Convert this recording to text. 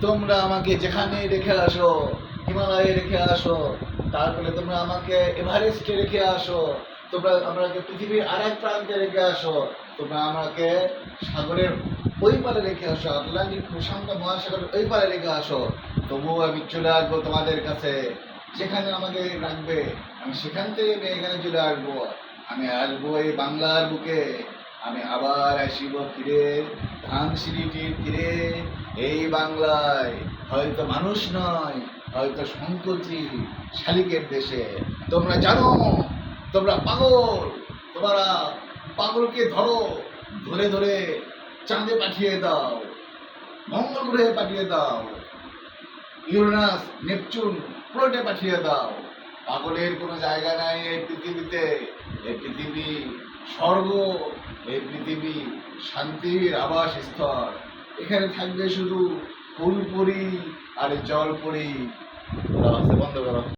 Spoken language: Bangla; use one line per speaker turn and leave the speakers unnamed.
তোমরা আমাকে যেখানে রেখে আসো, হিমালয়ে রেখে আসো, তারপরে তোমরা আমাকে এভারেস্টে রেখে আসো, তোমরা আমাকে পৃথিবীর আরেক প্রান্তে রেখে আসো, তোমরা আমাকে সাগরের ওই পারে রেখে আসো, আটলান্টিক প্রশান্ত মহাসাগরের ওই পারে রেখে আসো, তবুও আমি চলে আসবো তোমাদের কাছে। যেখানে আমাকে রাখবে আমি সেখান থেকে আমি এখানে চলে আসবো। আমি আসবো এই বাংলার বুকে, আমি আবার আসিব ফিরে ধানসিঁড়িটির তীরে, এই বাংলায়। হয়তো মানুষ নয়, হয়তো শঙ্করজি শালিকের দেশে। তোমরা জানো তোমরা পাগল, তোমরা পাগলকে ধরো, ধরে ধরে চাঁদে পাঠিয়ে দাও, মঙ্গল গ্রহে পাঠিয়ে দাও, ইউরেনাস নেপচুন প্লুটোতে পাঠিয়ে দাও। পাগলের কোনো জায়গা নাই এই পৃথিবীতে। এই পৃথিবী স্বর্গ, এই পৃথিবী শান্তির আবাস স্থল। এখানে থাকবে শুধু ফুলপুরি আর জলপুরি। বন্ধ করো।